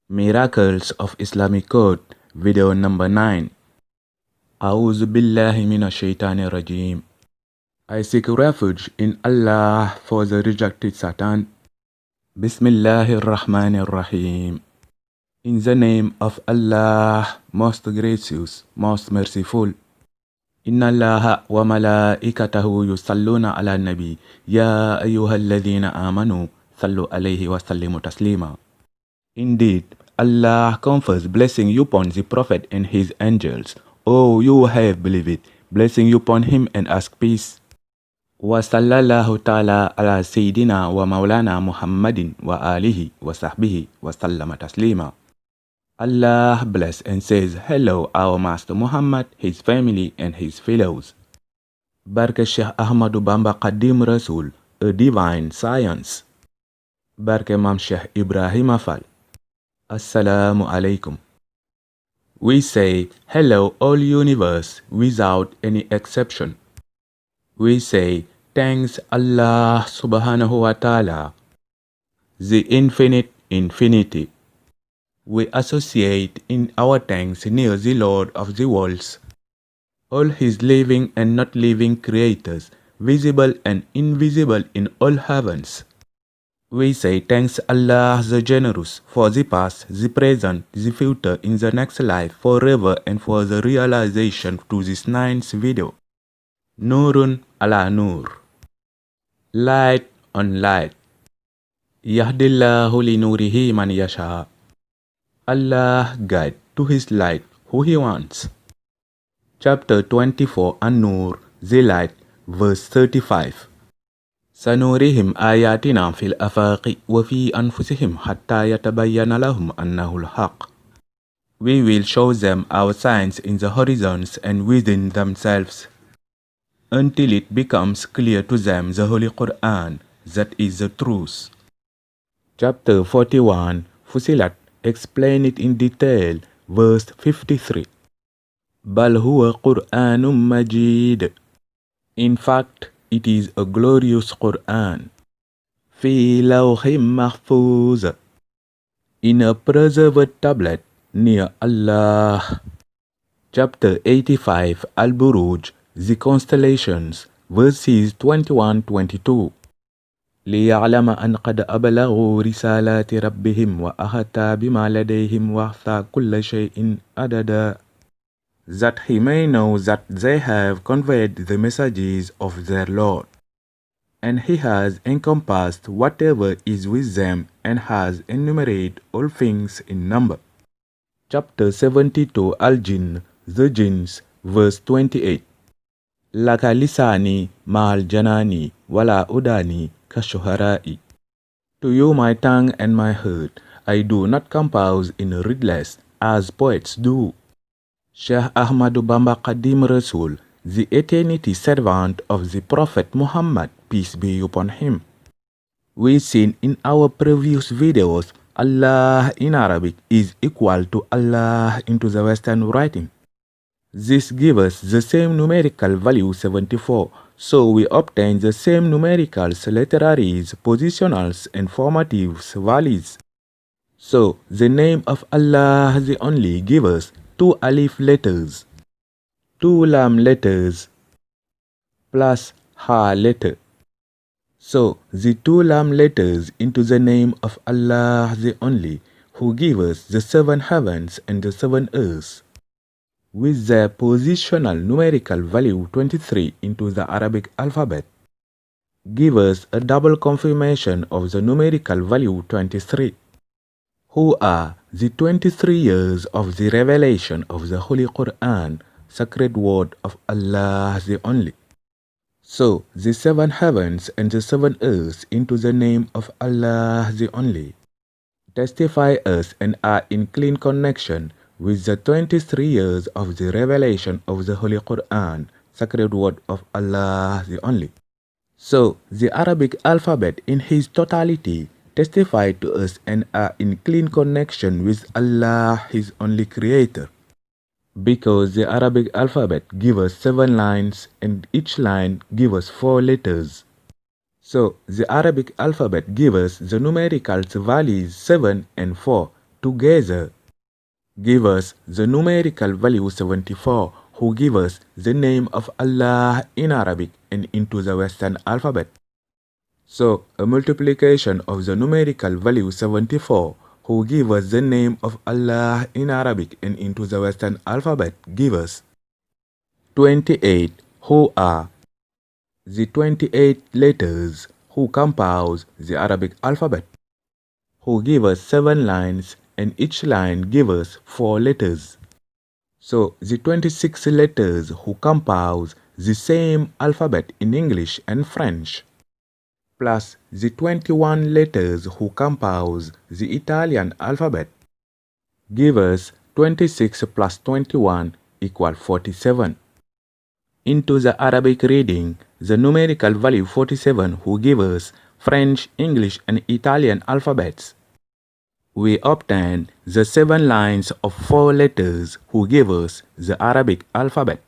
Miracles of Islamic Code, video number 9. A'udhu billahi minash shaitanir rajim. I seek refuge in Allah for the rejected Satan. Bismillahir Rahmanir Rahim. In the name of Allah, most gracious, most merciful. Inna Allaha wa malaikatahu yusalluna ala nabi. Ya ayyuhalladhina amanu, sallu alayhi wa sallimu taslima. Indeed, Allah confers blessing upon the Prophet and his angels. O you who have believed, blessing upon him and ask peace. Wa sallallahu ta'ala ala Sayyidina wa Maulana Muhammadin wa alihi wa sahbihi wa sallama taslima. Allah bless and says, hello our Master Muhammad, his family and his fellows. Barke Sheikh Ahmadu Bamba Qadim Rasul, a divine science. Barke Mam Sheikh Ibrahim Afal. Assalamu alaikum. We say, hello all universe without any exception. We say, thanks Allah subhanahu wa ta'ala, the infinite infinity. We associate in our thanks near the Lord of the worlds, all his living and not living creators, visible and invisible in all heavens. We say thanks Allah the Generous for the past, the present, the future in the next life forever and for the realization to this 9th video. Nurun ala Nur. Light on light. Yahdillahu li nurihi man yasha. Allah guide to his light who he wants. Chapter 24 An-Nur, the light, verse 35. سنوريهم آياتنا في الآفاق وفي أنفسهم حتى يتبين لهم أنه الحق. We will show them our signs in the horizons and within themselves, until it becomes clear to them the Holy Quran, that is the truth. Chapter 41 Fusilat, explain it in detail, verse 53. بل هو قرآن مجيد. In fact, it is a glorious Quran. في لوح محفوظ. In a preserved tablet near Allah. Chapter 85 Al-Buruj, the constellations, verses 21-22. ليعلم أن قد أبلغوا رسالات ربهم وأحاط بما لديهم وأحصى كل شيء عددا. That he may know that they have conveyed the messages of their Lord, and he has encompassed whatever is with them and has enumerated all things in number. Chapter 72 Al-Jinn, the Jinns, verse 28. Laka lisani ma'al janani wala udani kashuharai. To you my tongue and my heart, I do not compose in riddles as poets do. Sheikh Ahmadu Bamba Qadim Rasul, the eternity servant of the Prophet Muhammad, peace be upon him. We seen in our previous videos, Allah in Arabic is equal to Allah into the Western writing. This gives us the same numerical value 74, so we obtain the same numericals, literaries, positionals, and formatives values. So the name of Allah the only gives us 2 alif letters, 2 lam letters, plus ha letter. So the 2 lam letters into the name of Allah the only, who gives us the 7 heavens and the 7 earths, with their positional numerical value 23 into the Arabic alphabet, give us a double confirmation of the numerical value 23, who are the 23 years of the revelation of the Holy Quran, sacred word of Allah the only. So the 7 heavens and the 7 earths into the name of Allah the only testify us and are in clean connection with the 23 years of the revelation of the Holy Quran, sacred word of Allah the only. So the Arabic alphabet in his totality testify to us and are in clean connection with Allah, his only creator. Because the Arabic alphabet gives us 7 lines and each line gives us 4 letters. So the Arabic alphabet gives us the numericals values 7 and 4, together give us the numerical value 74, who give us the name of Allah in Arabic and into the Western alphabet. So, a multiplication of the numerical value 74, who give us the name of Allah in Arabic and into the Western alphabet, give us 28, who are the 28 letters who compose the Arabic alphabet, who give us 7 lines and each line gives us 4 letters. So, the 26 letters who compose the same alphabet in English and French, plus the 21 letters who compose the Italian alphabet, give us 26 plus 21 equal 47. Into the Arabic reading, the numerical value 47 who give us French, English and Italian alphabets, we obtain the 7 lines of 4 letters who give us the Arabic alphabet.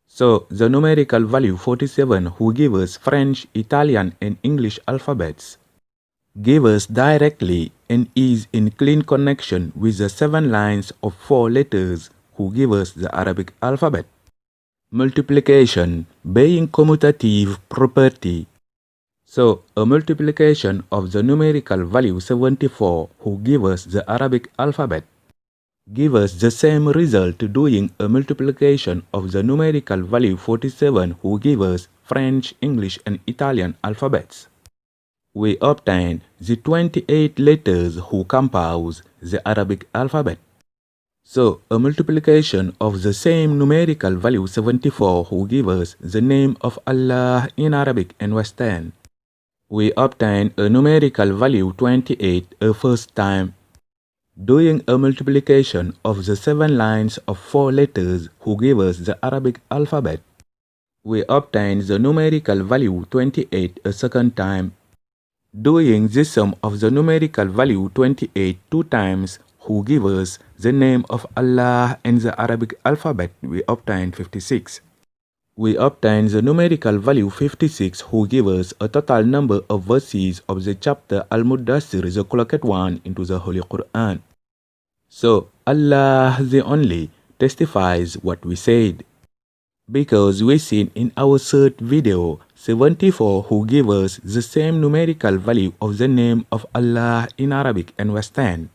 So, the numerical value 47 who give us French, Italian and English alphabets give us directly and is in clean connection with the 7 lines of 4 letters who give us the Arabic alphabet. Multiplication being commutative property. So, a multiplication of the numerical value 74 who give us the Arabic alphabet give us the same result doing a multiplication of the numerical value 47 who give us French, English and Italian alphabets. We obtain the 28 letters who compose the Arabic alphabet. So, a multiplication of the same numerical value 74 who give us the name of Allah in Arabic and Western, we obtain a numerical value 28 a first time. Doing a multiplication of the 7 lines of 4 letters who give us the Arabic alphabet, we obtain the numerical value 28 a second time. Doing the sum of the numerical value 28 2 times who give us the name of Allah and the Arabic alphabet, we obtain 56. We obtain the numerical value 56 who give us a total number of verses of the chapter Al-Muddassir, the collocated one into the Holy Quran. So, Allah the Only testifies what we said, because we seen in our third video 74 who give us the same numerical value of the name of Allah in Arabic and Western,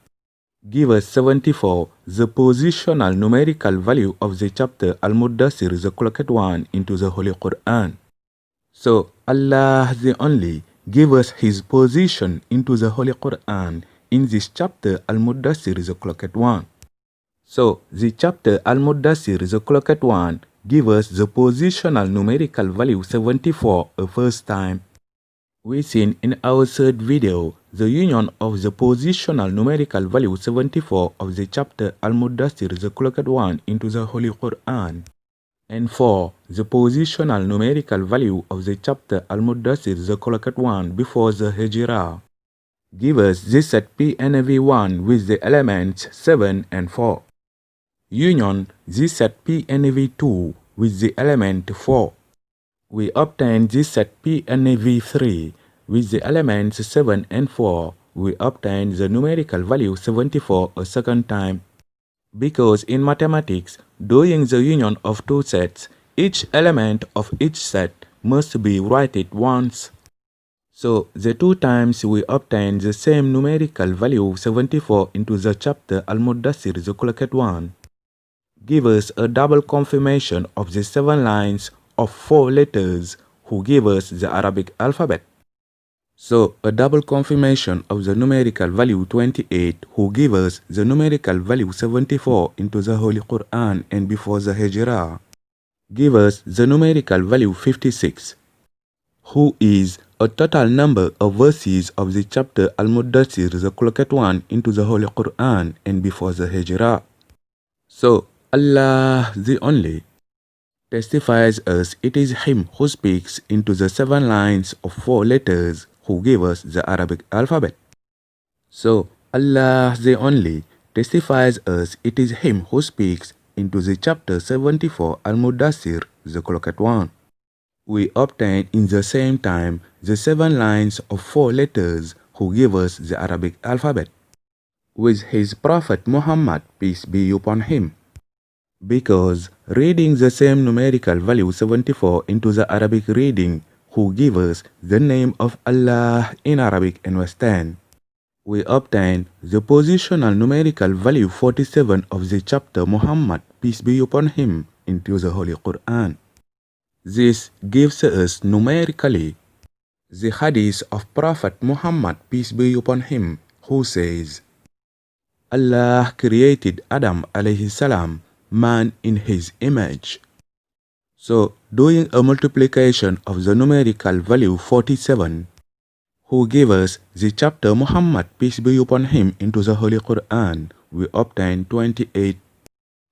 give us 74 the positional numerical value of the chapter Al-Muddassir, the collocated one into the Holy Quran. So, Allah the Only give us his position into the Holy Quran in this chapter Al-Muddassir, the collocated one. So, the chapter Al-Muddassir, the collocated one, give us the positional numerical value 74 a first time. We seen in our third video the union of the positional numerical value 74 of the chapter Al-Muddassir, the collocated one, into the Holy Quran, and 4 the positional numerical value of the chapter Al-Muddassir, the collocated one, before the Hijrah, give us this set PNV1 with the elements 7 and 4. Union this set PNV2 with the element 4. We obtain this set PNV3 with the elements 7 and 4. We obtain the numerical value 74 a second time. Because in mathematics, doing the union of two sets, each element of each set must be written once. So, the 2 times we obtain the same numerical value 74 into the chapter Al-Muddassir, the collocated one, give us a double confirmation of the 7 lines of 4 letters who give us the Arabic alphabet. So, a double confirmation of the numerical value 28 who give us the numerical value 74 into the Holy Quran and before the Hijrah, give us the numerical value 56, who is a total number of verses of the chapter Al-Muddassir, the collocated one, into the Holy Quran and before the Hijrah. So, Allah the Only testifies us it is Him who speaks into the 7 lines of 4 letters who gave us the Arabic alphabet. So, Allah the Only testifies us it is Him who speaks into the chapter 74 Al-Muddassir, the collocated one. We obtain in the same time the 7 lines of 4 letters who give us the Arabic alphabet. with his Prophet Muhammad, peace be upon him. Because reading the same numerical value 74 into the Arabic reading, who give us the name of Allah in Arabic and Western, we obtain the positional numerical value 47 of the chapter Muhammad, peace be upon him, into the Holy Quran. This gives us numerically the hadith of Prophet Muhammad, peace be upon him, who says, Allah created Adam alayhi salam, man in his image. So, doing a multiplication of the numerical value 47, who gave us the chapter Muhammad, peace be upon him, into the Holy Quran, we obtain 28.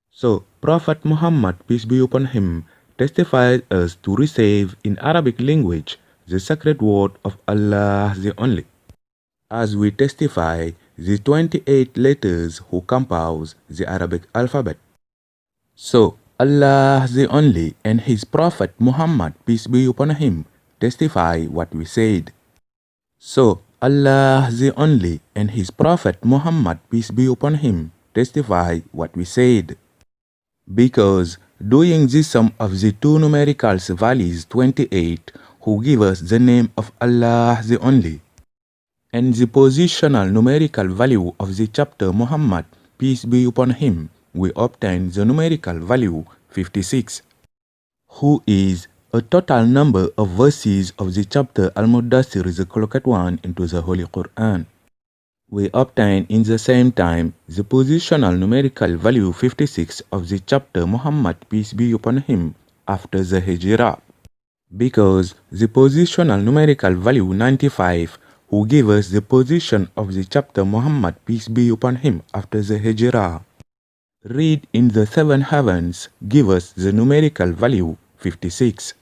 So, Prophet Muhammad, peace be upon him, testified us to receive in Arabic language the sacred word of Allah the Only, as we testify the 28 letters who compose the Arabic alphabet. So, Allah the Only and His Prophet Muhammad, peace be upon him, testify what we said. So, Allah the Only and His Prophet Muhammad, peace be upon him, testify what we said. Because doing the sum of the two numericals values 28, who give us the name of Allah the Only, and the positional numerical value of the chapter Muhammad, peace be upon him, we obtain the numerical value 56, who is a total number of verses of the chapter Al-Muddassir, the colloquial one, into the Holy Quran. We obtain in the same time the positional numerical value 56 of the chapter Muhammad, peace be upon him, after the Hijrah. Because the positional numerical value 95, who gave us the position of the chapter Muhammad, peace be upon him, after the Hijrah, read in the seven heavens, give us the numerical value 56.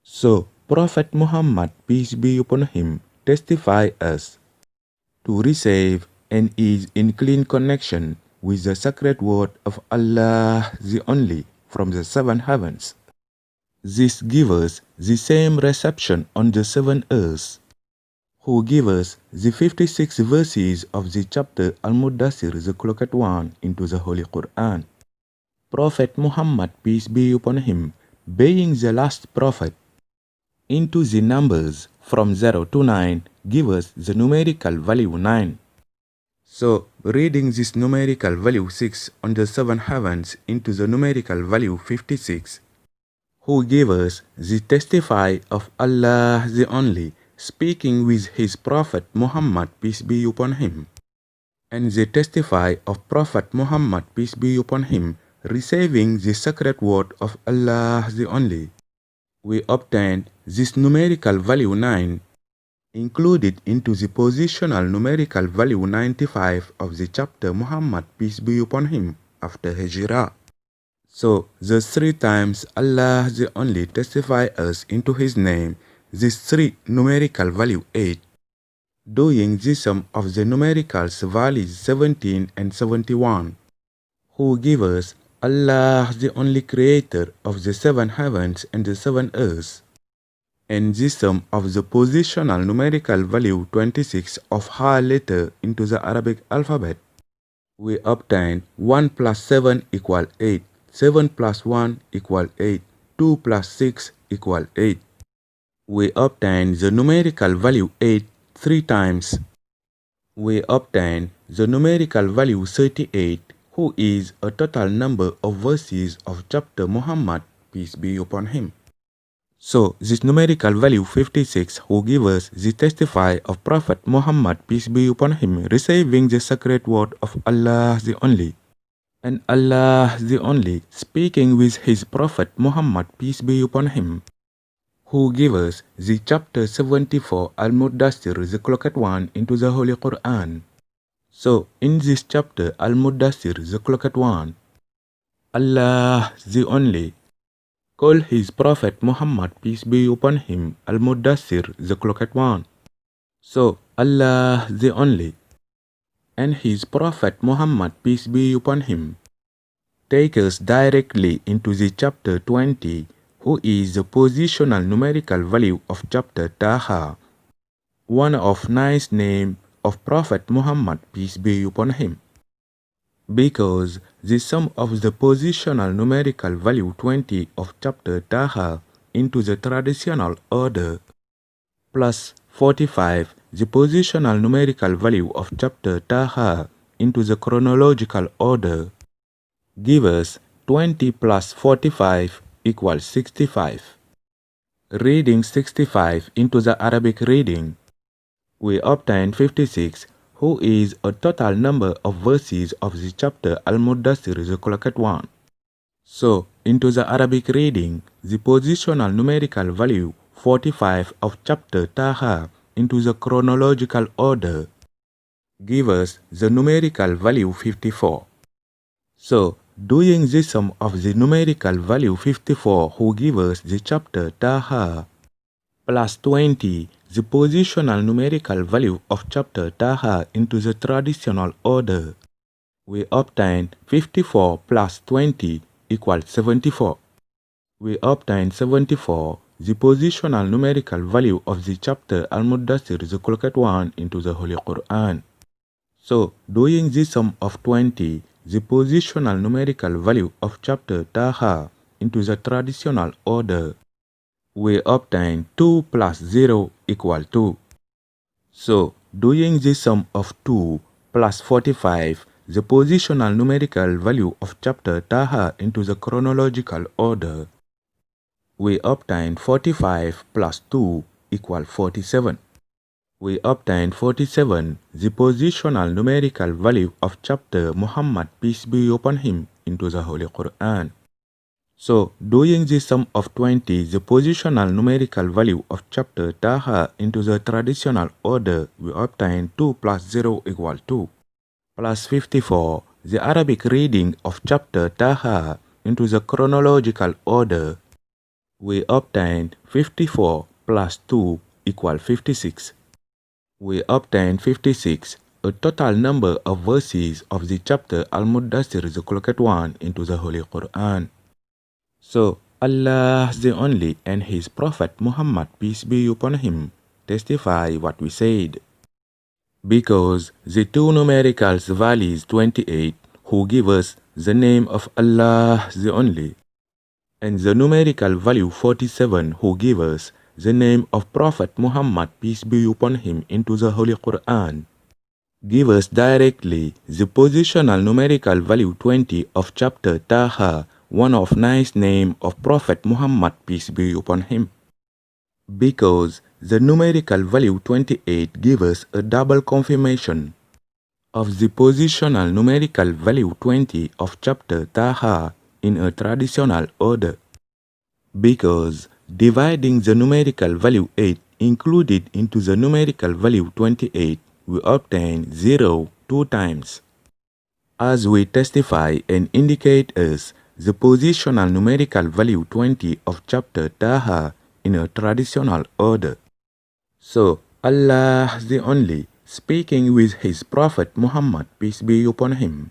So, Prophet Muhammad, peace be upon him, testify us to receive and is in clean connection with the sacred word of Allah the Only from the seven heavens. This gives us the same reception on the seven earths, who give us the 56 verses of the chapter Al-Muddassir, the colloquial one, into the Holy Quran. Prophet Muhammad, peace be upon him, being the last prophet, into the numbers from 0 to 9, give us the numerical value 9. So, reading this numerical value 6 on the seven heavens into the numerical value 56, who gave us the testify of Allah the Only, speaking with his Prophet Muhammad, peace be upon him, and the testify of Prophet Muhammad, peace be upon him, receiving the sacred word of Allah the Only, we obtained this numerical value 9, included into the positional numerical value 95 of the chapter Muhammad, peace be upon him, after Hijrah. So, the three times Allah the Only testify us into his name, this three numerical value 8, doing the sum of the numericals values 17 and 71, who give us Allah the Only creator of the seven heavens and the seven earths, and the sum of the positional numerical value 26 of her letter into the Arabic alphabet, we obtain 1 plus 7 equal 8, 7 plus 1 equal 8, 2 plus 6 equal 8. We obtain the numerical value 8 three times. We obtain the numerical value 38, who is a total number of verses of chapter Muhammad, peace be upon him. So, this numerical value 56, who give us the testify of Prophet Muhammad, peace be upon him, receiving the sacred word of Allah the Only, and Allah the Only speaking with his Prophet Muhammad, peace be upon him, who give us the chapter 74 Al-Muddassir, the colloquial one, into the Holy Quran. So, in this chapter Al-Muddassir, the colloquial one, Allah the Only call his Prophet Muhammad, peace be upon him, Al-Muddassir, the colloquial one. So, Allah the Only and his Prophet Muhammad, peace be upon him, take us directly into the chapter 20, who is the positional numerical value of chapter Taha, one of nice name of Prophet Muhammad, peace be upon him. Because the sum of the positional numerical value 20 of chapter Taha into the traditional order plus 45 the positional numerical value of chapter Taha into the chronological order give us 20 plus 45 equals 65. Reading 65 into the Arabic reading, we obtain 56, who is a total number of verses of the chapter Al-Muddassir the collected one. So, into the Arabic reading, the positional numerical value 45 of chapter Taha into the chronological order give us the numerical value 54. So, doing the sum of the numerical value 54 who give us the chapter Taha plus 20 the positional numerical value of chapter Taha into the traditional order, we obtain 54 plus 20 equals 74. We obtain 74 the positional numerical value of the chapter Al-Muddassir the collected one into the Holy Quran. So, doing the sum of 20 the positional numerical value of chapter Taha into the traditional order, we obtain 2 plus 0 equal 2. So, doing the sum of 2 plus 45 the positional numerical value of chapter Taha into the chronological order, we obtain 45 plus 2 equal 47. We obtain 47 the positional numerical value of chapter Muhammad, peace be upon him, into the Holy Quran. So, doing the sum of 20 the positional numerical value of chapter Taha into the traditional order, we obtain 2 plus 0 equal 2. Plus 54 the Arabic reading of chapter Taha into the chronological order, we obtain 54 plus 2 equal 56. We obtain 56, a total number of verses of the chapter Al-Muddassir the collected one into the Holy Quran. So, Allah the Only and His Prophet Muhammad, peace be upon him, testify what we said. Because the two numericals values 28 who give us the name of Allah the Only, and the numerical value 47 who give us the name of Prophet Muhammad, peace be upon him, into the Holy Quran, give us directly the positional numerical value 20 of chapter Taha, one of nice name of Prophet Muhammad, peace be upon him. Because the numerical value 28 give us a double confirmation of the positional numerical value 20 of chapter Taha in a traditional order. Because dividing the numerical value 8 included into the numerical value 28, we obtain 0 2 times. As we testify and indicate as the positional numerical value 20 of chapter Taha in a traditional order. So, Allah the Only, speaking with His Prophet Muhammad, peace be upon him,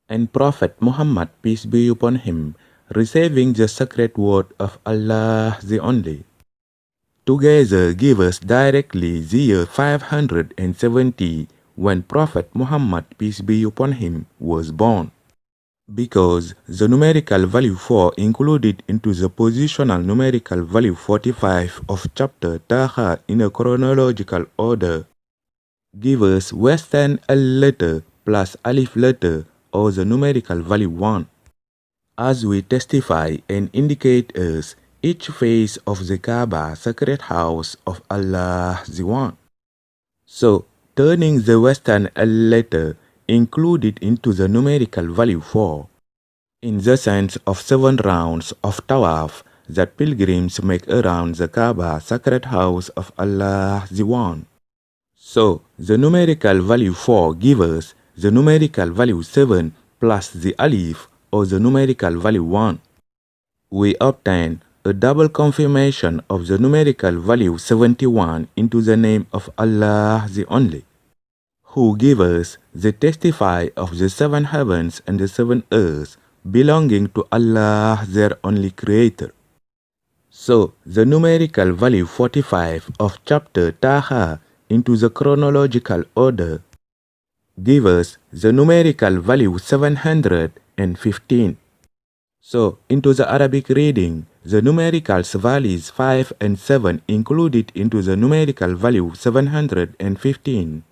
and Prophet Muhammad, peace be upon him, receiving the sacred word of Allah the Only, together give us directly the year 570 when Prophet Muhammad, peace be upon him, was born. Because the numerical value 4 included into the positional numerical value 45 of chapter Taha in a chronological order, give us Western Al letter plus Alif letter, or the numerical value 1. As we testify and indicate as each face of the Kaaba, sacred house of Allah the One. So, turning the Western Al letter included into the numerical value 4, in the sense of 7 rounds of tawaf that pilgrims make around the Kaaba, sacred house of Allah the One. So, the numerical value 4 gives us the numerical value 7 plus the alif, or the numerical value 1. We obtain a double confirmation of the numerical value 71 into the name of Allah the Only, who give us the testify of the 7 heavens and the 7 earths belonging to Allah their only Creator. So, the numerical value 45 of chapter Taha into the chronological order, give us the numerical value 715. So, into the Arabic reading, the numerical values 5 and 7 included into the numerical value 715.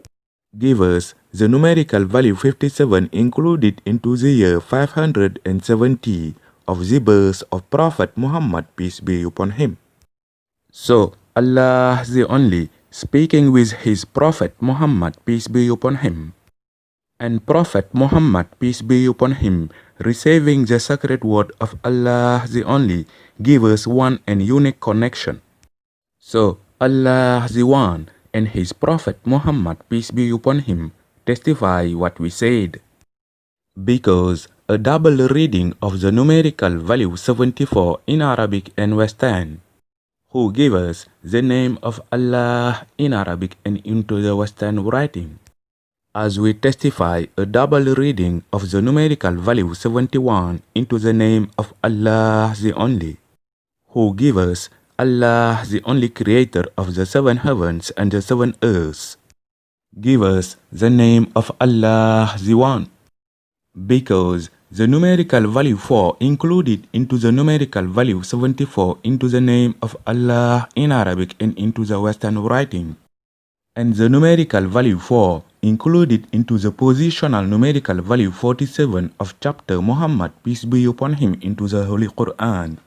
Give us the numerical value 57 included into the year 570 of the birth of Prophet Muhammad, peace be upon him. So, Allah the Only, speaking with his Prophet Muhammad, peace be upon him, and Prophet Muhammad, peace be upon him, receiving the sacred word of Allah the Only, give us one and unique connection. So, Allah the One and his Prophet Muhammad, peace be upon him, testify what we said. Because a double reading of the numerical value 74 in Arabic and Western, who give us the name of Allah in Arabic and into the Western writing, as we testify a double reading of the numerical value 71 into the name of Allah the Only, who give us Allah the Only Creator of the 7 heavens and the 7 earths, give us the name of Allah the One. Because the numerical value 4 included into the numerical value 74 into the name of Allah in Arabic and into the Western writing, and the numerical value 4 included into the positional numerical value 47 of chapter Muhammad, peace be upon him, into the Holy Quran,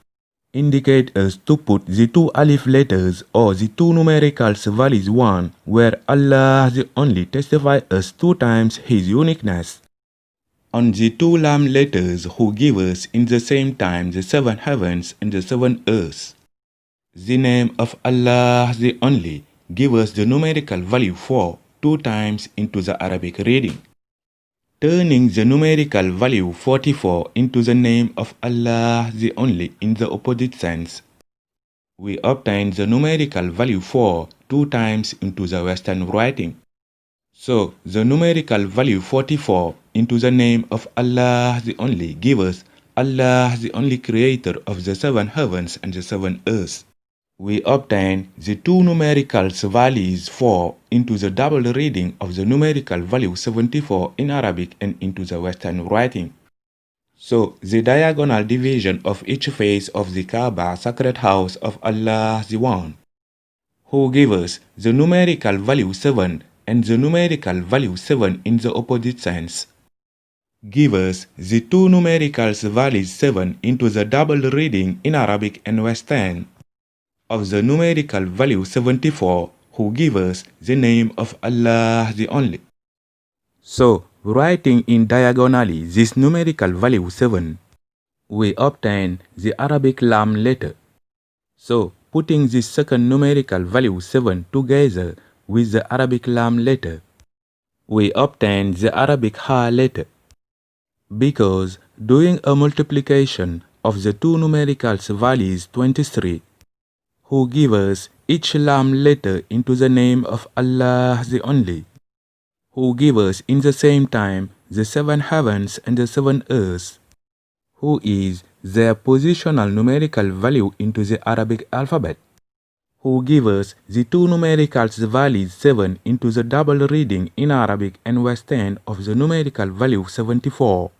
indicate us to put the 2 alif letters or the 2 numerical values 1 where Allah the Only testify us 2 times his uniqueness, on the 2 lam letters who give us in the same time the 7 heavens and the 7 earths. The name of Allah the Only give us the numerical value 4 2 times into the Arabic reading. Turning the numerical value 44 into the name of Allah the Only in the opposite sense, we obtain the numerical value 4 2 times into the Western writing. So, the numerical value 44 into the name of Allah the Only give us Allah the Only Creator of the 7 heavens and the 7 earths. We obtain the 2 numerical values 4 into the double reading of the numerical value 74 in Arabic and into the Western writing. So, the diagonal division of each face of the Kaaba, sacred house of Allah the One, who give us the numerical value 7 and the numerical value 7 in the opposite sense, give us the 2 numerical values 7 into the double reading in Arabic and Western of the numerical value 74, who give us the name of Allah the Only. So, writing in diagonally this numerical value 7, we obtain the Arabic lam letter. So, putting this second numerical value 7 together with the Arabic lam letter, we obtain the Arabic ha letter. Because doing a multiplication of the 2 numerical values 23, who give us each lam letter into the name of Allah the Only, who give us in the same time the 7 heavens and the 7 earths, who is their positional numerical value into the Arabic alphabet, who give us the 2 numerical values 7 into the double reading in Arabic and Western of the numerical value 74,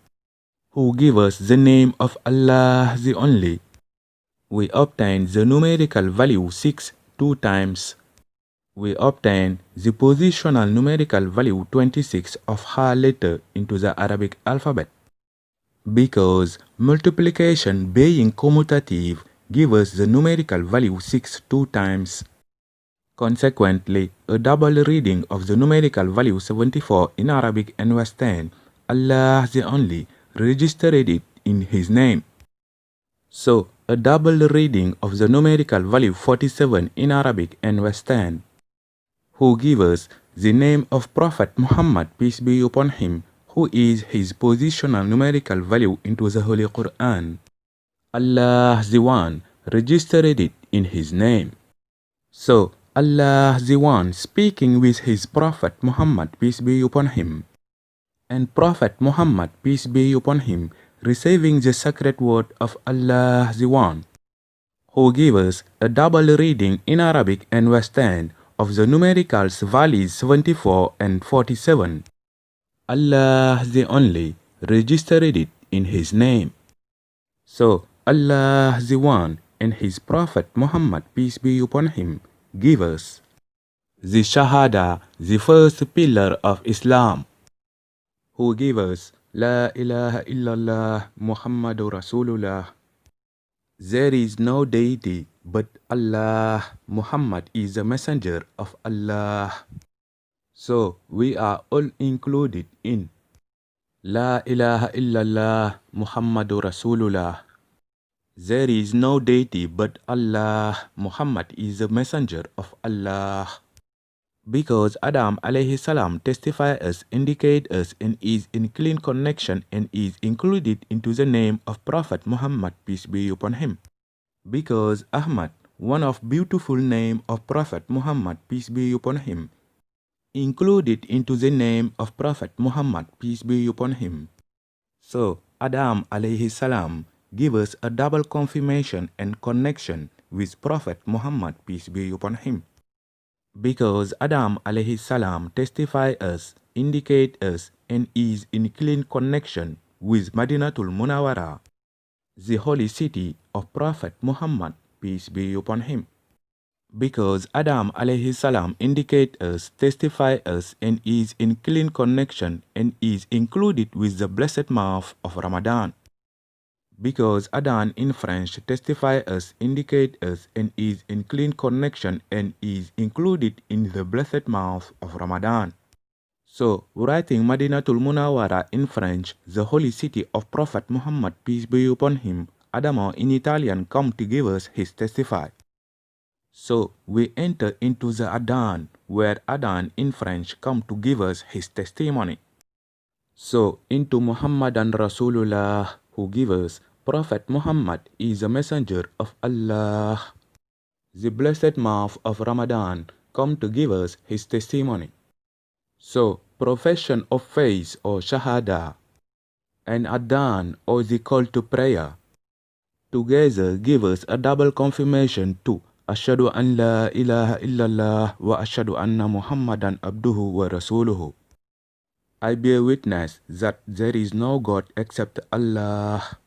who give us the name of Allah the Only, we obtain the numerical value 6 2 times. We obtain the positional numerical value 26 of ha letter into the Arabic alphabet. Because multiplication being commutative give us the numerical value 6 2 times. Consequently, a double reading of the numerical value 74 in Arabic and Western, Allah the Only registered it in his name. So, a double reading of the numerical value 47 in Arabic and Western, who give us the name of Prophet Muhammad, peace be upon him, who is his positional numerical value into the Holy Quran, Allah the One registered it in his name. So, Allah the One speaking with his Prophet Muhammad, peace be upon him, and Prophet Muhammad, peace be upon him, receiving the sacred word of Allah the One, who give us a double reading in Arabic and Western of the numericals values 74 and 47. Allah the Only registered it in His name. So Allah the One and His Prophet Muhammad, peace be upon him, give us the Shahada, the first pillar of Islam, who give us La ilaha illallah Muhammadur Rasulullah. There is no deity but Allah. Muhammad is the messenger of Allah. So we are all included in La ilaha illallah Muhammadur Rasulullah. There is no deity but Allah. Muhammad is the messenger of Allah. Because Adam alayhi salam testify us, indicate us, and is in clean connection and is included into the name of Prophet Muhammad, peace be upon him. Because Ahmad, one of beautiful name of Prophet Muhammad, peace be upon him, included into the name of Prophet Muhammad, peace be upon him. So Adam alayhi salam give us a double confirmation and connection with Prophet Muhammad, peace be upon him. Because Adam alayhi salam testify us, indicate us, and is in clean connection with Madinatul Munawwara, the holy city of Prophet Muhammad, peace be upon him. Because Adam alayhi salam indicate us, testify us, and is in clean connection and is included with the blessed month of Ramadan. Because Adhan in French testify us, indicate us, and is in clean connection and is included in the blessed month of Ramadan. So, writing Madinatul Munawwara in French, the holy city of Prophet Muhammad, peace be upon him, Adamo in Italian come to give us his testify. So, we enter into the Adhan, where Adhan in French come to give us his testimony. So, into Muhammadan Rasulullah, who give us Prophet Muhammad is a messenger of Allah. The blessed month of Ramadan come to give us his testimony. So, profession of faith or Shahada and Adhan or the call to prayer together give us a double confirmation to Ashhadu an la ilaha illallah wa ashhadu anna Muhammadan abduhu wa rasuluhu. I bear witness that there is no God except Allah.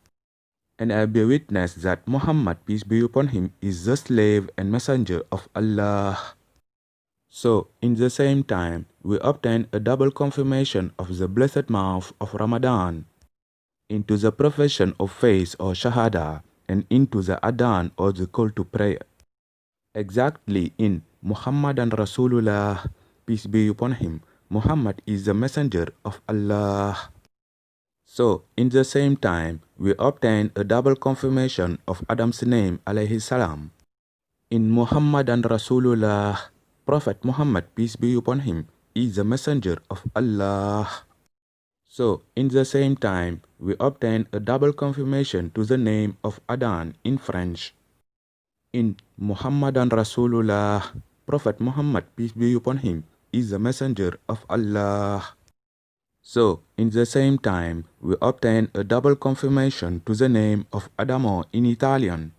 And I bear witness that Muhammad, peace be upon him, is the slave and messenger of Allah. So, in the same time, we obtain a double confirmation of the blessed month of Ramadan into the profession of faith or Shahada and into the Adhan or the call to prayer. Exactly in Muhammadan Rasulullah, peace be upon him, Muhammad is the messenger of Allah. So, in the same time, we obtain a double confirmation of Adam's name alayhi salam. In Muhammadan Rasulullah, Prophet Muhammad, peace be upon him, is the messenger of Allah. So, in the same time, we obtain a double confirmation to the name of Adhan in French. In Muhammadan Rasulullah, Prophet Muhammad, peace be upon him, is the messenger of Allah. So, in the same time, we obtain a double confirmation to the name of Adamo in Italian.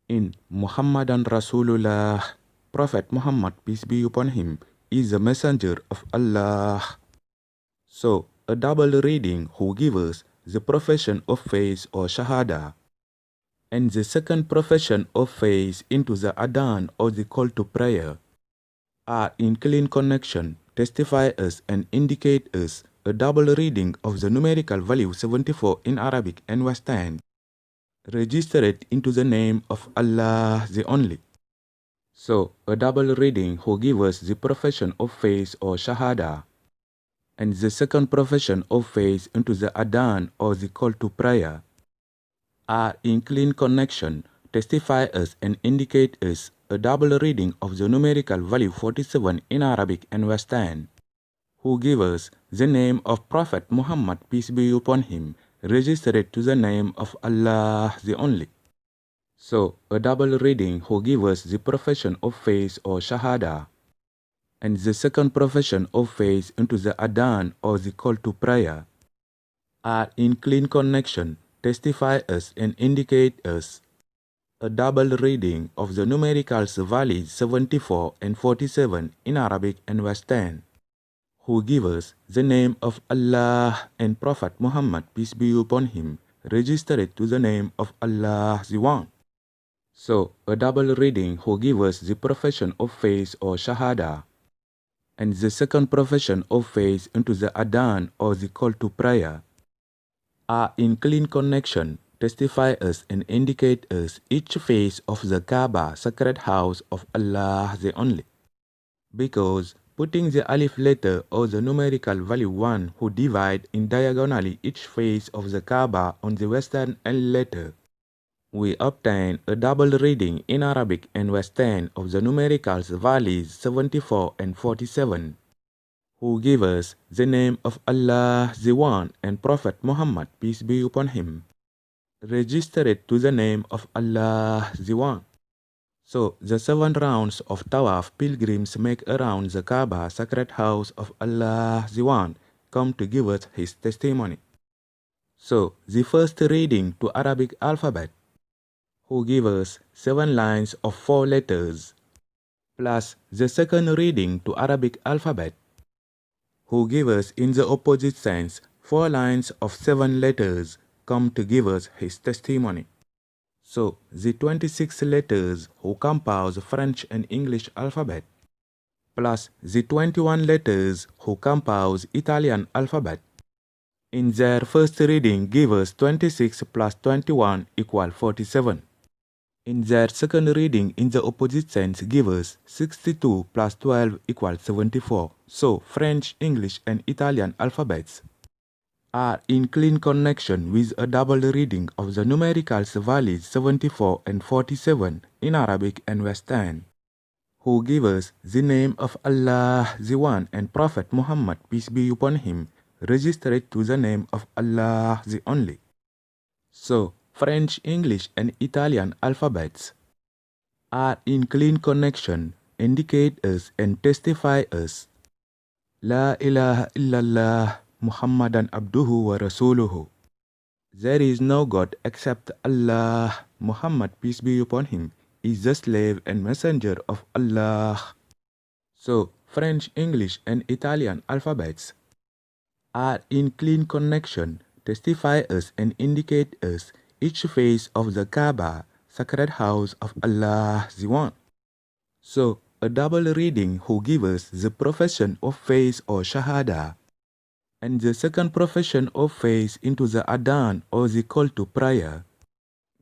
In Muhammadan Rasulullah, Prophet Muhammad, peace be upon him, is the messenger of Allah. So, a double reading who gives us the profession of faith or Shahada, and the second profession of faith into the Adhan or the call to prayer, are in clean connection, testify us and indicate us a double reading of the numerical value 74 in Arabic and West End, registered into the name of Allah the Only. So, a double reading who gives us the profession of faith or Shahada, and the second profession of faith into the Adhan or the call to prayer, are in clean connection, testify us and indicate us a double reading of the numerical value 47 in Arabic and West End, who give us the name of Prophet Muhammad, peace be upon him, registered to the name of Allah the Only. So, a double reading who give us the profession of faith or Shahada, and the second profession of faith into the Adhan or the call to prayer, are in clean connection, testify us and indicate us a double reading of the numericals values 74 and 47 in Arabic and Western, who give us the name of Allah and Prophet Muhammad, peace be upon him, registered to the name of Allah the One. So, a double reading who give us the profession of faith or Shahada, and the second profession of faith into the Adhan or the call to prayer, are in clean connection, testify us and indicate us each face of the Kaaba, sacred house of Allah the Only. Because putting the alif letter or the numerical value 1 who divide in diagonally each face of the Kaaba on the western L letter, we obtain a double reading in Arabic and Western of the numericals values 74 and 47, who give us the name of Allah the One and Prophet Muhammad, peace be upon him, registered to the name of Allah the One. So, the 7 rounds of Tawaf pilgrims make around the Kaaba, sacred house of Allah the One, come to give us his testimony. So, the first reading to Arabic alphabet, who give us 7 lines of 4 letters, plus the second reading to Arabic alphabet, who give us in the opposite sense 4 lines of 7 letters, come to give us his testimony. So, the 26 letters who compose French and English alphabet, plus the 21 letters who compose Italian alphabet, in their first reading give us 26 plus 21 equal 47. In their second reading in the opposite sense give us 62 plus 12 equals 74. So French, English and Italian alphabets are in clean connection with a double reading of the numericals values 74 and 47 in Arabic and Western, who give us the name of Allah the One and Prophet Muhammad, peace be upon him, registered to the name of Allah the Only. So, French, English and Italian alphabets are in clean connection, indicate us and testify us La ilaha illallah Muhammadan abduhu wa rasuluhu. There is no God except Allah. Muhammad, peace be upon him, is the slave and messenger of Allah. So, French, English and Italian alphabets are in clean connection, testify us and indicate us each face of the Kaaba, sacred house of Allah the One. So, a double reading who give us the profession of faith or Shahada, and the second profession of faith into the Adhan or the call to prayer,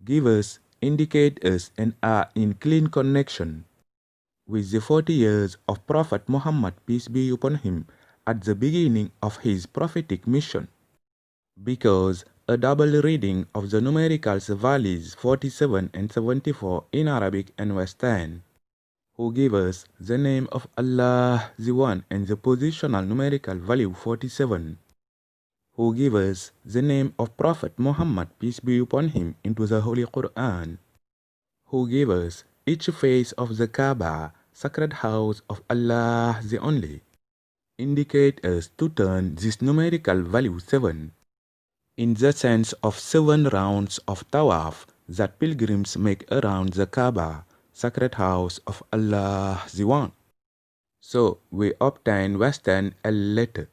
give us, indicate us and are in clean connection with the 40 years of Prophet Muhammad, peace be upon him, at the beginning of his prophetic mission. Because a double reading of the numericals values 47 and 74 in Arabic and Western, who give us the name of Allah the One and the positional numerical value 47, who give us the name of Prophet Muhammad, peace be upon him, into the Holy Quran, who give us each face of the Kaaba, sacred house of Allah the Only, indicate us to turn this numerical value 7 in the sense of 7 rounds of Tawaf that pilgrims make around the Kaaba, sacred house of Allah the One. So we obtain Western L letter.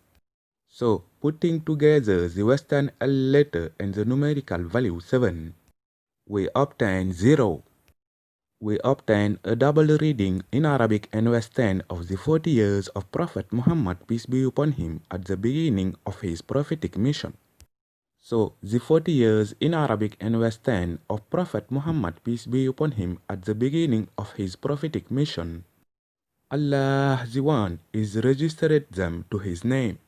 So putting together the Western L letter and the numerical value 7, we obtain 0. We obtain a double reading in Arabic and Western of the 40 years of Prophet Muhammad, peace be upon him, at the beginning of his prophetic mission. So, the 40 years in Arabic and Western of Prophet Muhammad, peace be upon him, at the beginning of his prophetic mission, Allah the One is registered them to his name.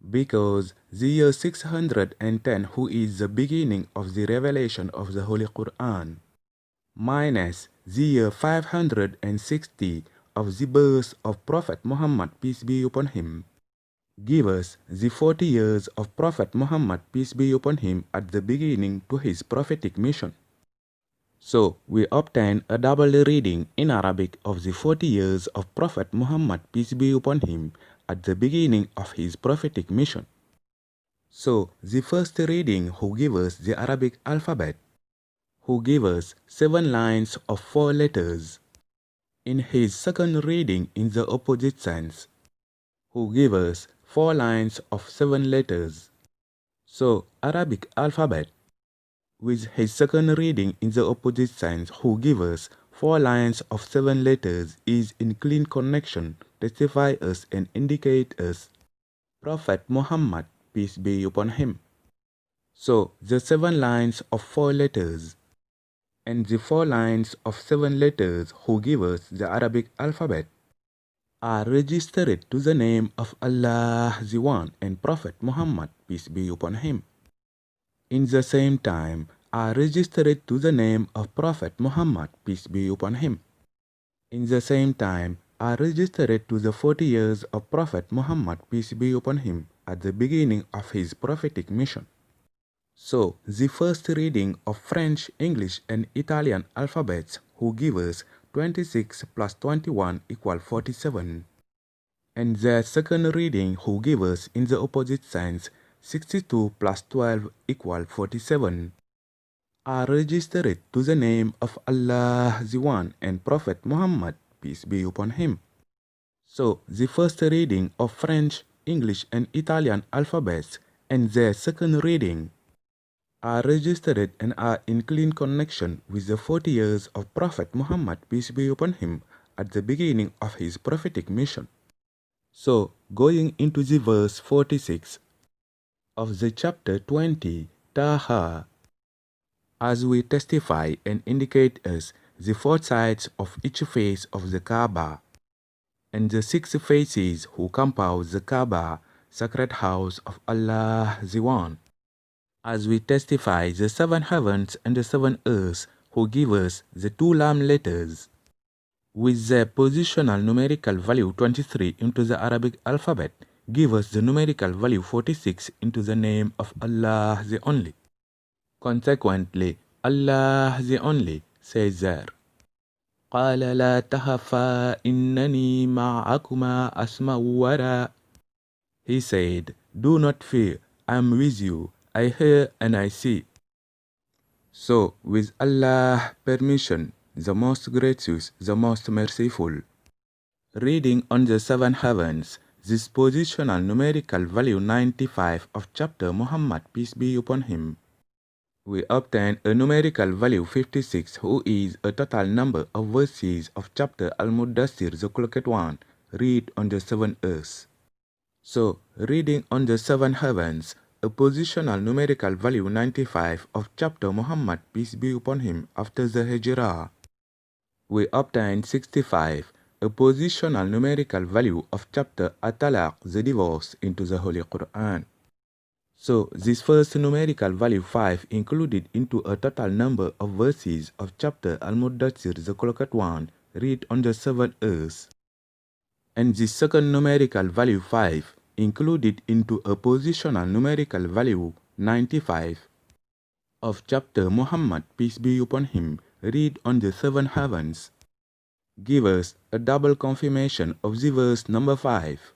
Because the year 610, who is the beginning of the revelation of the Holy Quran, minus the year 560 of the birth of Prophet Muhammad, peace be upon him, give us the 40 years of Prophet Muhammad, peace be upon him, at the beginning to his prophetic mission. So, we obtain a double reading in Arabic of the 40 years of Prophet Muhammad, peace be upon him, at the beginning of his prophetic mission. So, the first reading who give us the Arabic alphabet, who gave us 7 lines of 4 letters. In his second reading in the opposite sense, who gave us 4 lines of 7 letters. So, Arabic alphabet, with his second reading in the opposite sense, who gave us 4 lines of 7 letters, is in clean connection, testify us and indicate us Prophet Muhammad, peace be upon him. So, the 7 lines of 4 letters and the 4 lines of 7 letters who give us the Arabic alphabet are registered to the name of Allah the One and Prophet Muhammad, peace be upon him. In the same time, are registered to the name of Prophet Muhammad, peace be upon him. In the same time, are registered to the 40 years of Prophet Muhammad, peace be upon him, at the beginning of his prophetic mission. So, the first reading of French, English, and Italian alphabets who give us 26 plus 21 equal 47. And the second reading who give us in the opposite sense 62 plus 12 equal 47 are registered to the name of Allah the One and Prophet Muhammad, peace be upon him. So, the first reading of French, English, and Italian alphabets and the second reading are registered and are in clean connection with the 40 years of Prophet Muhammad, peace be upon him, at the beginning of his prophetic mission. So, going into the verse 46 of the chapter 20, Taha, as we testify and indicate us the 4 sides of each face of the Kaaba, and the 6 faces who compose the Kaaba, sacred house of Allah the One, as we testify the 7 heavens and the 7 earths who give us the 2 lam letters, with the positional numerical value 23 into the Arabic alphabet, give us the numerical value 46 into the name of Allah the Only. Consequently, Allah the Only says there, قال لا تخفا إنني معكما أسمع وأرى. He said, do not fear, I am with you, I hear and I see. So, with Allah's permission, the most gracious, the most merciful. Reading on the 7 heavens, this positional numerical value 95 of chapter Muhammad, peace be upon him, we obtain a numerical value 56, who is a total number of verses of chapter Al-Muddassir, the Clocked One, read on the 7 earths. So, reading on the 7 heavens, a positional numerical value 95 of chapter Muhammad, peace be upon him, after the Hijrah, we obtain 65, a positional numerical value of chapter At-Talaq, the divorce, into the Holy Quran. So, this first numerical value 5 included into a total number of verses of chapter Al-Muddassir, the Clocked One, read on the 7 earths. And the second numerical value 5 included into a positional numerical value 95 of chapter Muhammad, peace be upon him, read on the 7 heavens, give us a double confirmation of the verse number 5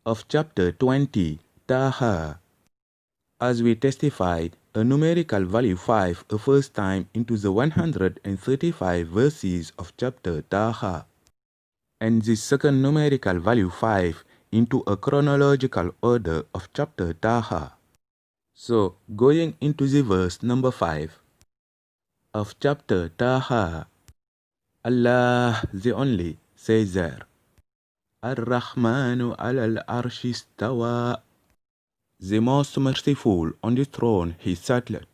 of chapter 20, Taha, as we testified a numerical value 5 a first time into the 135 verses of chapter Taha, and the second numerical value 5 into a chronological order of chapter Taha. So, going into the verse number 5 of chapter Taha, Allah the Only says there, Ar-Rahmanu al-Arshi istawa. The most merciful on the throne he settled.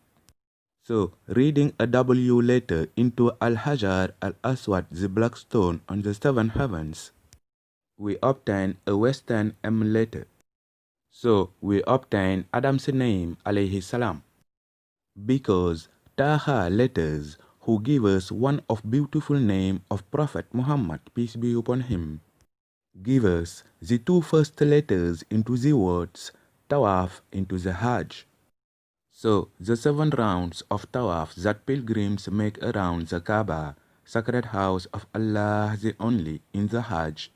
So, reading a W letter into Al-Hajar al-Aswad, the black stone on the 7 heavens, we obtain a Western M letter. So, we obtain Adam's name, alayhi salam, because Taha letters who give us one of beautiful name of Prophet Muhammad, peace be upon him, give us the 2 first letters into the words Tawaf into the Hajj. So, the 7 rounds of Tawaf that pilgrims make around the Kaaba, sacred house of Allah the Only, in the Hajj.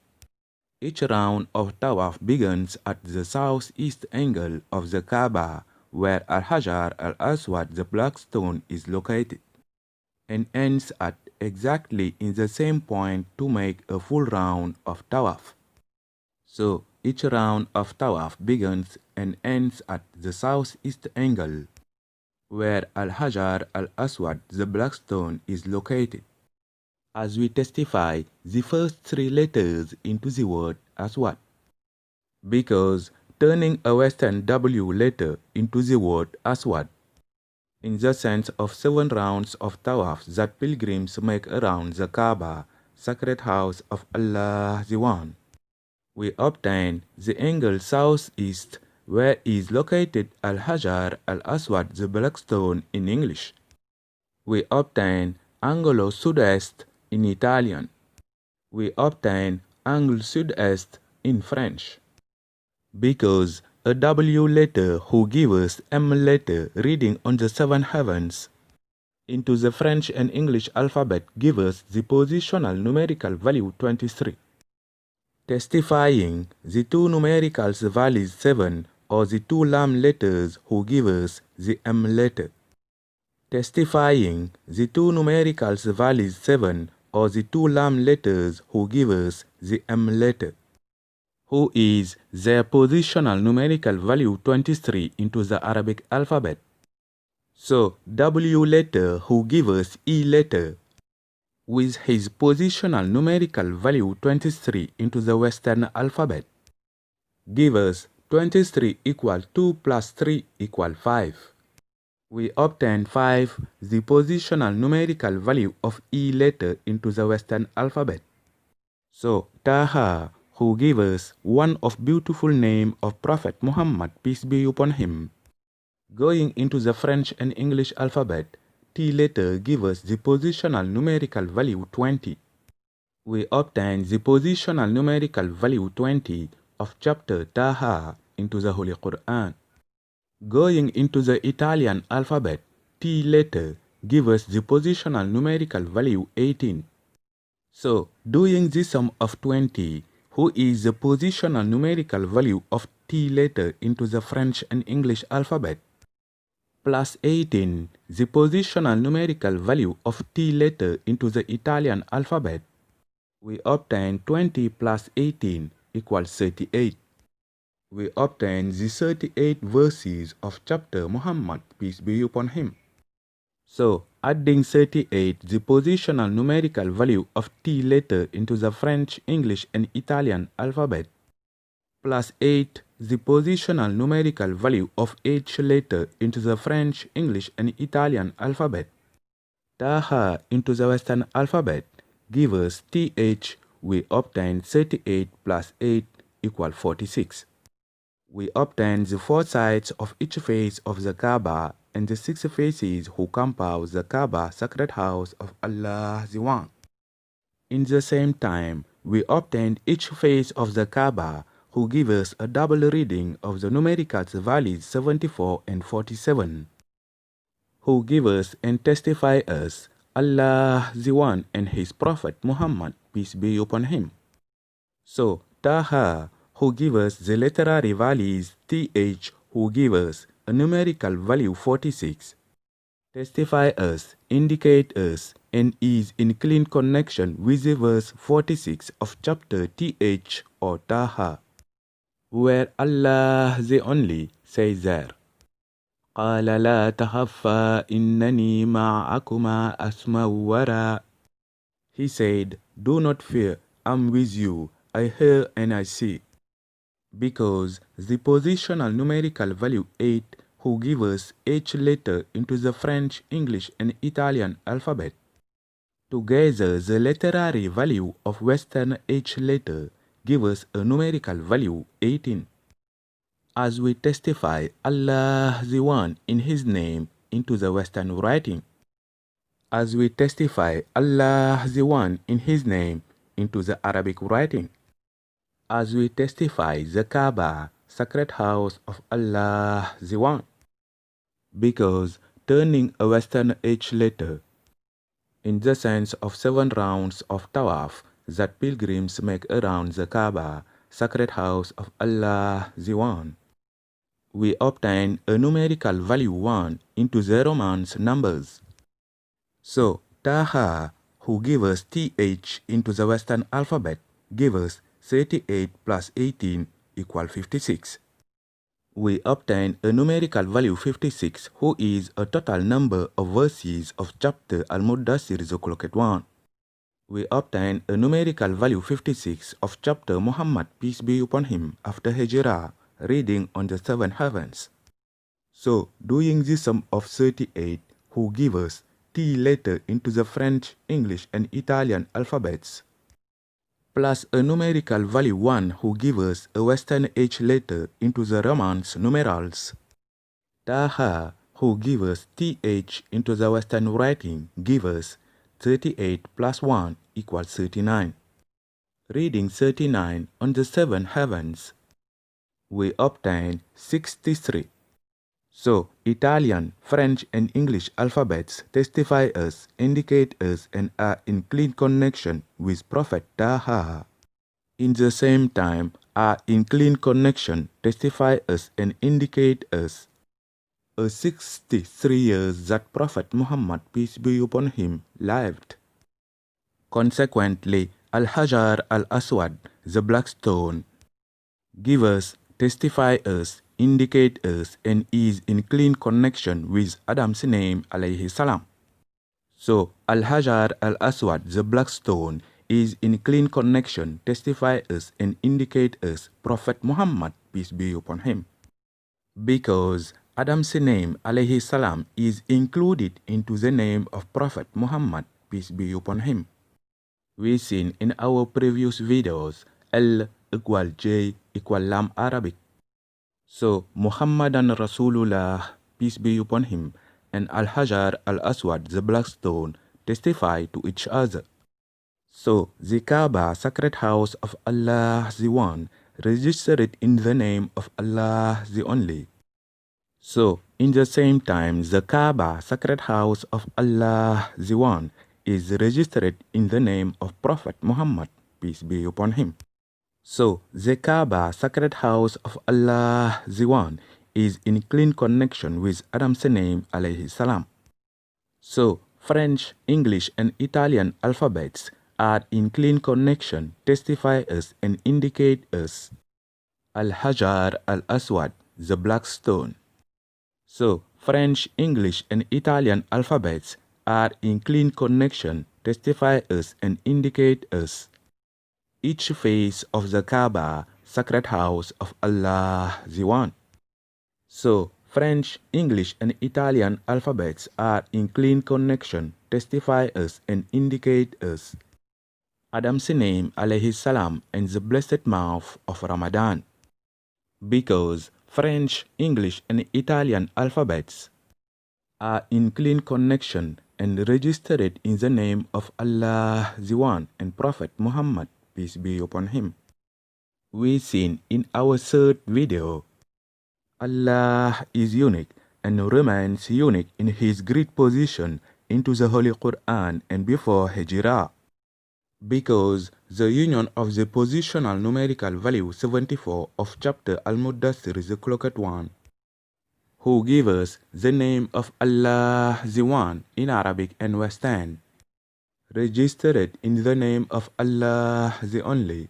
Each round of Tawaf begins at the southeast angle of the Kaaba, where Al-Hajar al-Aswad, the black stone, is located. and ends at exactly in the same point to make a full round of tawaf. So each round of tawaf begins and ends at the southeast angle, where Al-Hajar al-Aswad, the black stone, is located. As we testify the first three letters into the word Aswad, because turning a western W letter into the word Aswad, in the sense of 7 rounds of tawaf that pilgrims make around the Kaaba, sacred house of Allah the One, we obtain the angle southeast, where is located Al-Hajar al-Aswad, the black stone in English. We obtain angolo sud-est in Italian. We obtain angle sud-est in French. Because a W letter who gives M letter reading on the 7 heavens into the French and English alphabet gives the positional numerical value 23. Testifying the two numericals values 7 or the two lam letters who gives the M letter. Testifying the two numericals values 7 or the two lam letters who gives the M letter, who is their positional numerical value 23 into the Arabic alphabet. So W letter who gives E letter with his positional numerical value 23 into the Western alphabet gives 23 equal 2 plus 3 equal 5. We obtain 5, the positional numerical value of E letter into the Western alphabet. So Taha, who gives one of beautiful name of Prophet Muhammad, peace be upon him, going into the French and English alphabet, T letter gives the positional numerical value 20. We obtain the positional numerical value 20 of chapter Taha into the Holy Quran. Going into the Italian alphabet, T letter gives the positional numerical value 18. So, doing the sum of 20, who is the positional numerical value of T letter into the French and English alphabet, plus 18, the positional numerical value of T letter into the Italian alphabet, we obtain 20 plus 18 equals 38. We obtain the 38 verses of chapter Muhammad, peace be upon him. So, adding 38, the positional numerical value of T letter into the French, English, and Italian alphabet, plus 8, the positional numerical value of H letter into the French, English, and Italian alphabet, Taha into the Western alphabet, gives us TH. We obtain 38 plus 8 equal 46. We obtain the 4 sides of each face of the Kaaba and the 6 faces who compose the Kaaba, sacred house of Allah the One. In the same time, we obtain each face of the Kaaba who gives us a double reading of the numerical values 74 and 47, who give us and testify us Allah the One and his Prophet Muhammad, peace be upon him. So, Taha, who gives us the literary values TH, who gives us a numerical value 46, testify us, indicate us, and is in clean connection with the verse 46 of chapter TH or Taha, where Allah the Only says there, قال لا تخفا إنني معكما أسمع وأرى. He said, do not fear, I'm with you, I hear and I see. Because the positional numerical value 8 who gives us H letter into the French, English, and Italian alphabet, together the literary value of Western H letter gives us a numerical value 18. As we testify Allah the One in his name into the Western writing, as we testify Allah the One in his name into the Arabic writing, as we testify the Kaaba, sacred house of Allah the One, because turning a Western H letter in the sense of 7 rounds of tawaf that pilgrims make around the Kaaba, sacred house of Allah the One, we obtain a numerical value 1 into the Romance numbers. So, Taha, who gives us th into the Western alphabet, gives us 38 plus 18 equal 56. We obtain a numerical value 56, who is a total number of verses of chapter Al-Muddassir Zukuluket 1. We obtain a numerical value 56 of chapter Muhammad, peace be upon him, after Hijrah, reading on the seven heavens. So, doing the sum of 38, who gives us T letter into the French, English, and Italian alphabets, plus a numerical value 1, who gives us a Western H letter into the Romance numerals. Taha, who gives us TH into the Western writing, gives us 38 plus 1 equals 39. Reading 39 on the seven heavens, we obtain 63. So, Italian, French, and English alphabets testify us, indicate us, and are in clean connection with Prophet Taha. In the same time, are in clean connection, testify us, and indicate us a 63 years that Prophet Muhammad, peace be upon him, lived. Consequently, Al-Hajar al-Aswad, the black stone, give us, testify us, indicate us, and is in clean connection with Adam's name alayhi salam. So, Al-Hajar al-Aswad, the black stone, is in clean connection, testify us, and indicate us Prophet Muhammad, peace be upon him. Because Adam's name alayhi salam is included into the name of Prophet Muhammad, peace be upon him. We seen in our previous videos L equal J equal Lam Arabic. So Muhammadan Rasulullah, peace be upon him, and Al-Hajar al-Aswad, the black stone, testify to each other. So the Kaaba, sacred house of Allah the One, registered in the name of Allah the Only. So in the same time, the Kaaba, sacred house of Allah the One, is registered in the name of Prophet Muhammad, peace be upon him. So, the Kaaba, sacred house of Allah the One, is in clean connection with Adam's name alayhi salam. So, French, English, and Italian alphabets are in clean connection, testify us, and indicate us Al-Hajar al-Aswad, the black stone. So, French, English, and Italian alphabets are in clean connection, testify us, and indicate us each face of the Kaaba, sacred house of Allah the One. So, French, English, and Italian alphabets are in clean connection, testify us, and indicate us Adam's name alayhi salam and the blessed month of Ramadan. Because French, English, and Italian alphabets are in clean connection and registered in the name of Allah the One and Prophet Muhammad, peace be upon him. We seen in our third video, Allah is unique and remains unique in his great position into the Holy Quran and before Hijrah. Because the union of the positional numerical value 74 of chapter Al-Muddassir is the clocked one, who gives us the name of Allah the One in Arabic and Western, registered in the name of Allah the Only,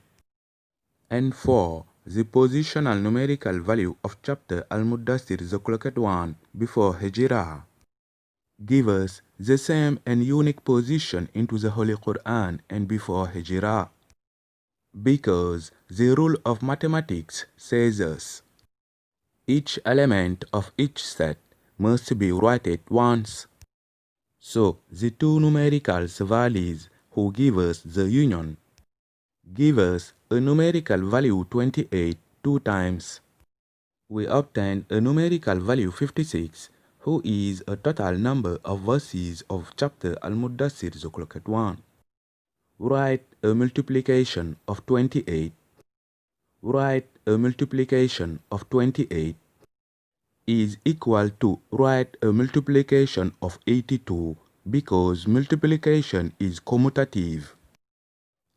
and 4. The positional numerical value of chapter Al-Muddassir, the clocked one, before Hijrah, give us the same and unique position into the Holy Quran and before Hijrah. Because the rule of mathematics says us, each element of each set must be written once. So the two numerical values who give us the union give us a numerical value 28 two times. We obtain a numerical value 56, who is a total number of verses of chapter Al-Muddassir Zukuluket 1. Write a multiplication of 28. Write a multiplication of 28 is equal to write a multiplication of 82 because multiplication is commutative.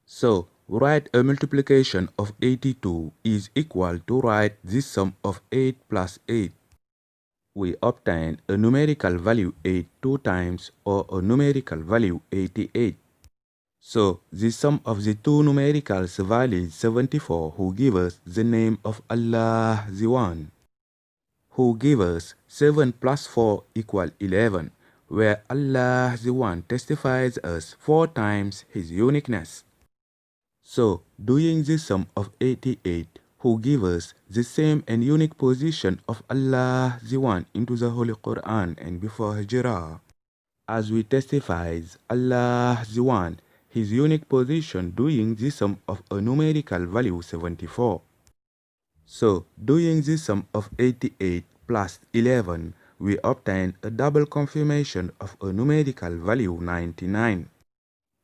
So, write a multiplication of 82 is equal to write this sum of 8 plus 8. we obtain a numerical value 8 two times or a numerical value 88. So the sum of the two numerical values 74 who give us the name of Allah the One, who give us 7 plus 4 equal 11, where Allah the One testifies us 4 times his uniqueness. So doing the sum of 88 who give us the same and unique position of Allah the One into the Holy Quran and before Hijrah, as we testifies Allah the One his unique position doing the sum of a numerical value 74. So doing the sum of 88 plus 11, we obtain a double confirmation of a numerical value 99.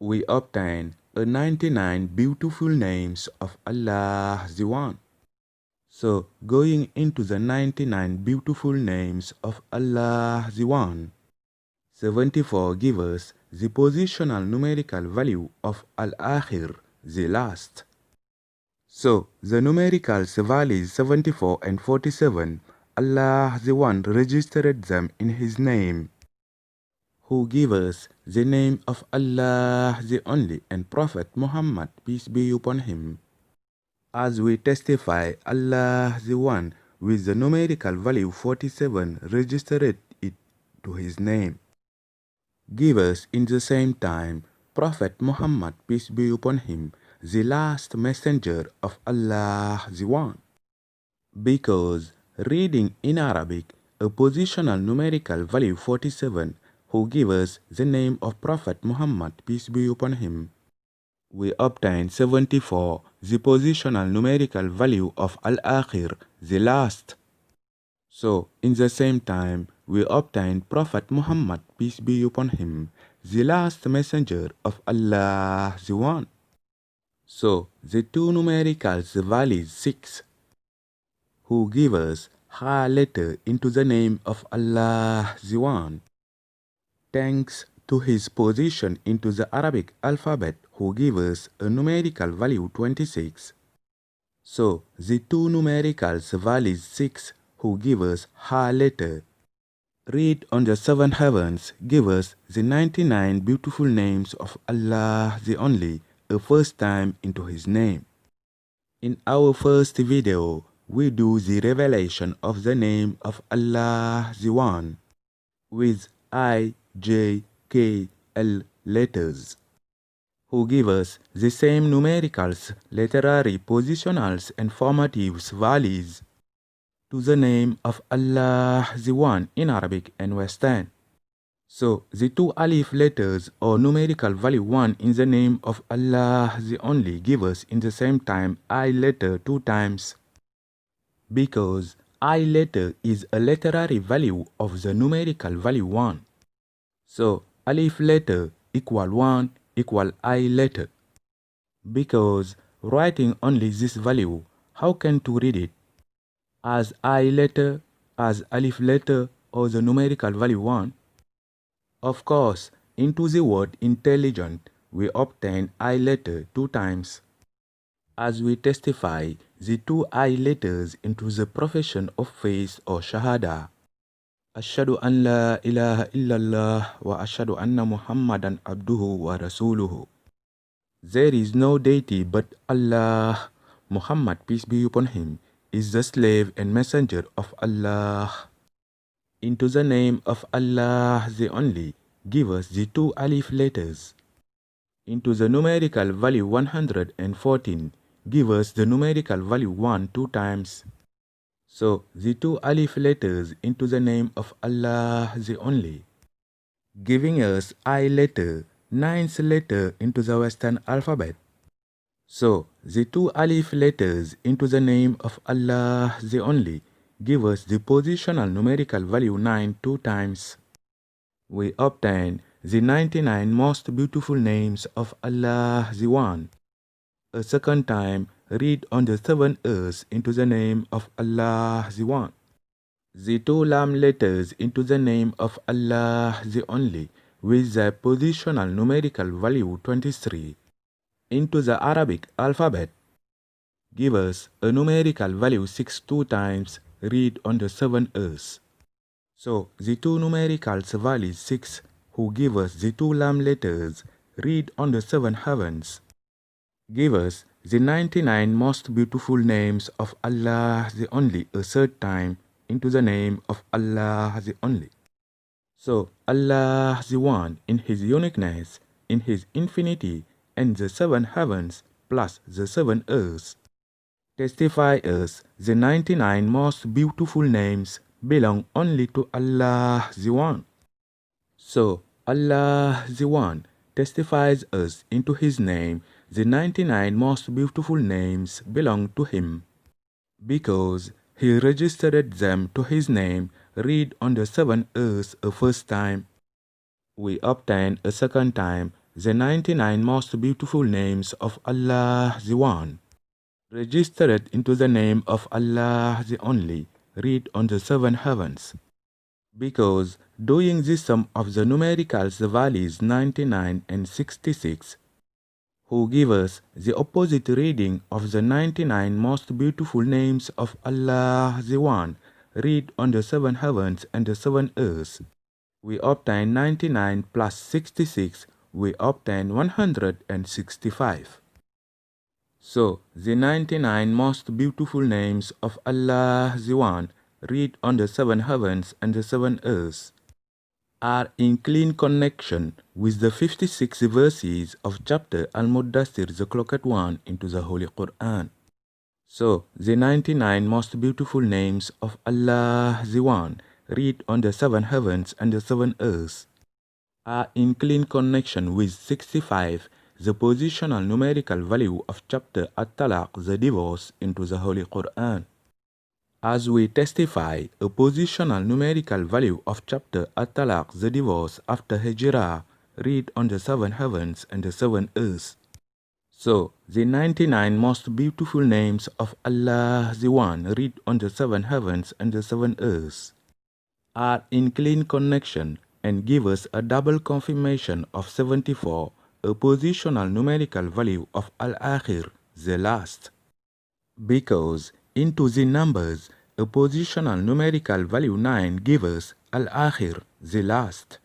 We obtain a 99 beautiful names of Allah the One. So going into the 99 beautiful names of Allah the One, 74 give us the positional numerical value of Al-Akhir, the last. So the numerical values 74 and 47, Allah the One registered them in his name, who give us the name of Allah the Only and Prophet Muhammad, peace be upon him. As we testify Allah the One with the numerical value 47 registered it to his name, give us in the same time Prophet Muhammad, peace be upon him, the last messenger of Allah the One. Because reading in Arabic a positional numerical value 47 who give us the name of Prophet Muhammad, peace be upon him, we obtain 74 the positional numerical value of Al-Akhir, the last. So in the same time we obtain Prophet Muhammad, peace be upon him, the last messenger of Allah the One. So the two numericals values 6 who give us ha letter into the name of Allah the One, thanks to his position into the Arabic alphabet who give us a numerical value 26. So the two numericals values 6 who give us ha letter read on the 7 heavens give us the 99 beautiful names of Allah the Only a first time into his name. In our first video, we do the revelation of the name of Allah the One with I, J, K, L letters, who give us the same numericals, literary, positionals and formatives values to the name of Allah the One in Arabic and Western. So the two alif letters or numerical value 1 in the name of Allah the Only give us in the same time I letter 2 times, because I letter is a literary value of the numerical value 1. So alif letter equal 1 equal I letter. Because writing only this value, how can to read it? As I letter, as alif letter, or the numerical value 1? Of course, into the word intelligent, we obtain I letter 2 times. As we testify the 2 I letters into the profession of faith or Shahada, Ashhadu an la ilaha illallah wa ashhadu anna Muhammadan abduhu wa rasuluhu. There is no deity but Allah. Muhammad, peace be upon him, is the slave and messenger of Allah. Into the name of Allah the Only, give us the 2 alif letters. Into the numerical value 114, give us the numerical value 1 2 times. So the 2 alif letters into the name of Allah the Only, giving us I letter, 9th letter into the Western alphabet. So the 2 alif letters into the name of Allah the Only give us the positional numerical value 9 2 times. We obtain the 99 most beautiful names of Allah the One. A second time, read on the 7 earths into the name of Allah the One. The 2 lam letters into the name of Allah the Only with the positional numerical value 23 into the Arabic alphabet give us a numerical value 6 2 times. Read on the 7 earths. So the two numericals values 6, who give us the two lam letters, read on the 7 heavens. Give us the 99 most beautiful names of Allah the Only a third time into the name of Allah the Only. So Allah the One in His uniqueness, in His infinity, and the 7 heavens plus the 7 earths testify us the 99 most beautiful names belong only to Allah the One. So Allah the One testifies us into His name the 99 most beautiful names belong to Him. Because He registered them to His name, read on the 7 earths a first time. We obtain a second time the 99 most beautiful names of Allah the One, registered into the name of Allah the Only, read on the 7 heavens. Because doing the sum of the numericals values 99 and 66, who give us the opposite reading of the 99 most beautiful names of Allah the One, read on the 7 heavens and the 7 earths, we obtain 99 plus 66, we obtain 165. So, the 99 most beautiful names of Allah the One, read on the 7 heavens and the 7 earths, are in clean connection with the 56 verses of chapter Al-Muddassir, the clocked one, into the Holy Quran. So, the 99 most beautiful names of Allah the One, read on the 7 heavens and the 7 earths, are in clean connection with 65, the positional numerical value of chapter At-Talaq, the divorce, into the Holy Quran. As we testify a positional numerical value of chapter At-Talaq, the divorce, after Hijrah, read on the 7 heavens and the 7 earths. So, the 99 most beautiful names of Allah the One, read on the 7 heavens and the 7 earths, are in clean connection and give us a double confirmation of 74, a positional numerical value of Al-Akhir, the last. Because into the numbers, a positional numerical value 9 gives us Al-Akhir, the last.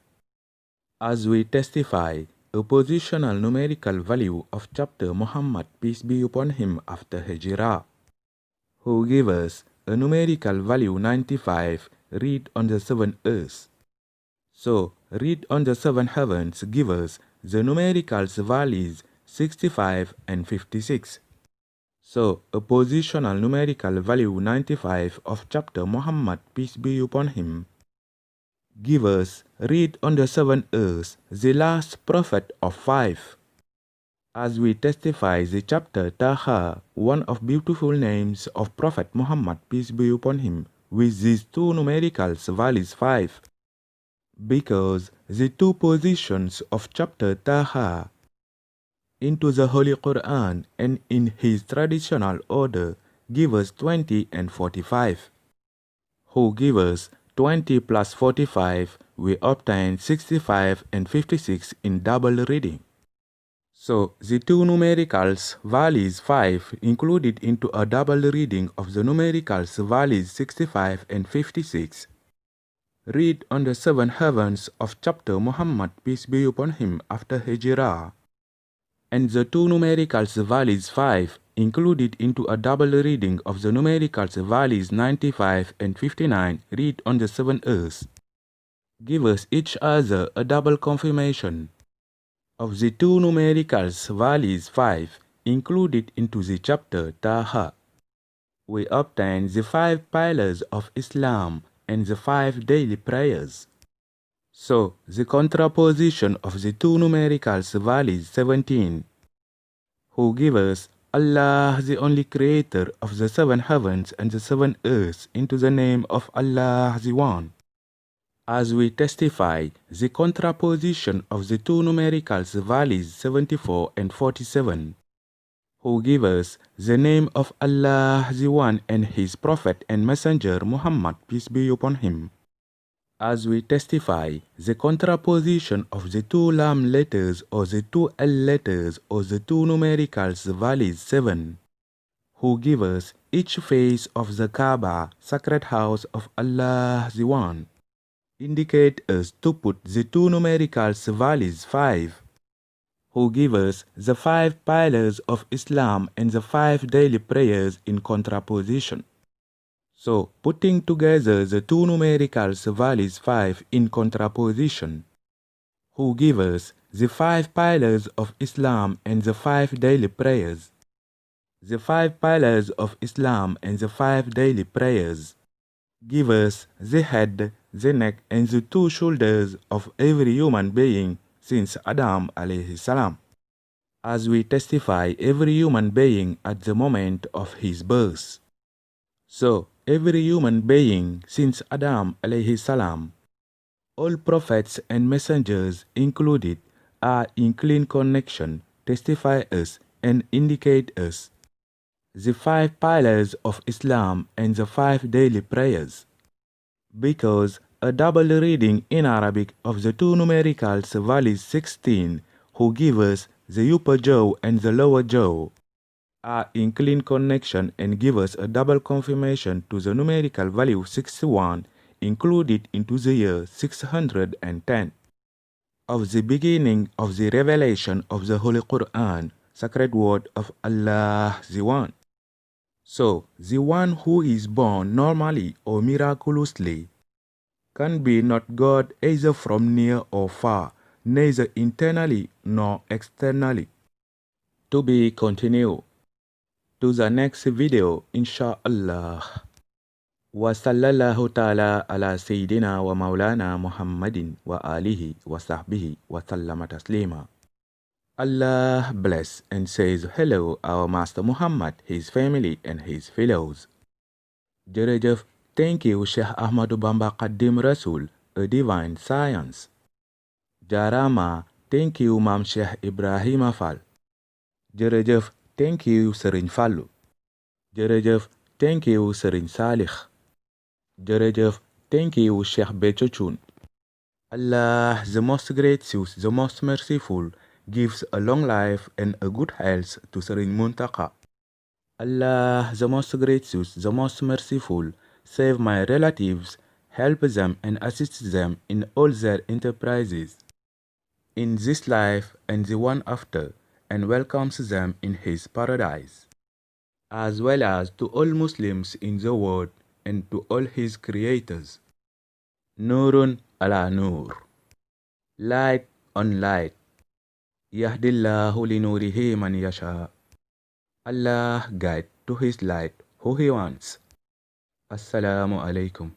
As we testify, a positional numerical value of chapter Muhammad, peace be upon him, after Hijrah, who give us a numerical value 95, read on the 7 earths. So, read on the 7 heavens give us the numericals values 65 and 56. So, a positional numerical value 95 of chapter Muhammad, peace be upon him, give us, read on the 7 earths, the last prophet of 5. As we testify the chapter Taha, one of beautiful names of Prophet Muhammad, peace be upon him, with these two numericals values 5. Because the two positions of chapter Taha into the Holy Quran and in his traditional order give us 20 and 45. Who give us 20 plus 45, we obtain 65 and 56 in double reading. So the two numericals values 5 included into a double reading of the numericals values 65 and 56. Read on the 7 heavens of chapter Muhammad, peace be upon him, after Hijrah, and the two numericals values 5 included into a double reading of the numericals values 95 and 59, read on the 7 earths, give us each other a double confirmation of the two numericals values 5 included into the chapter Taha. We obtain the 5 pillars of Islam and the 5 daily prayers. So, the contraposition of the two numericals values 17, who give us Allah the only creator of the 7 heavens and the 7 earths into the name of Allah the One. As we testify, the contraposition of the two numericals values 74 and 47, who give us the name of Allah the One and His Prophet and Messenger Muhammad, peace be upon him. As we testify, the contraposition of the two lam letters or the two l letters or the two numericals values 7, who give us each face of the Kaaba, sacred house of Allah the One. indicate us to put the two numerical values 5, who give us the 5 pillars of Islam and the 5 daily prayers in contraposition. So, putting together the two numerical values 5 in contraposition, who give us the 5 pillars of Islam and the 5 daily prayers. The 5 pillars of Islam and the 5 daily prayers give us the head, the neck, and the 2 shoulders of every human being since Adam alayhi salam. As we testify every human being at the moment of his birth. So, every human being since Adam alayhi salam, all prophets and messengers included, are in clean connection, testify us and indicate us the 5 pillars of Islam and the 5 daily prayers. Because a double reading in Arabic of the two numericals values 16, who give us the upper jaw and the lower jaw, are in clean connection and give us a double confirmation to the numerical value 61 included into the year 610 of the beginning of the revelation of the Holy Quran, sacred word of Allah the One. So, the one who is born normally or miraculously can be not God either from near or far, neither internally nor externally. To be continued. To the next video, inshallah. Wa sallallahu ta'ala ala Sayyidina wa Maulana Muhammadin wa alihi wa sahbihi wa sallama taslima. Allah bless and says hello our Master Muhammad, his family and his fellows. Jerejef, thank you Sheikh Ahmadu Bamba Qadim Rasul, a divine science. Jarama, thank you Mam Sheikh Ibrahim Afal. Jerejef, thank you Serigne Fallou. Jerejef, thank you Serigne Salih. Jerejef, thank you Sheikh Béthio Thioune. Allah, the most gracious, the most merciful, gives a long life and a good health to Serigne Mountakha. Allah, the most gracious, the most merciful, save my relatives, help them and assist them in all their enterprises, in this life and the one after, and welcomes them in his paradise, as well as to all Muslims in the world and to all his creators. Nurun ala nur. Light on light. Yahdillahu li nurihi man yasha. Allah guide to his light who he wants. Assalamu alaikum.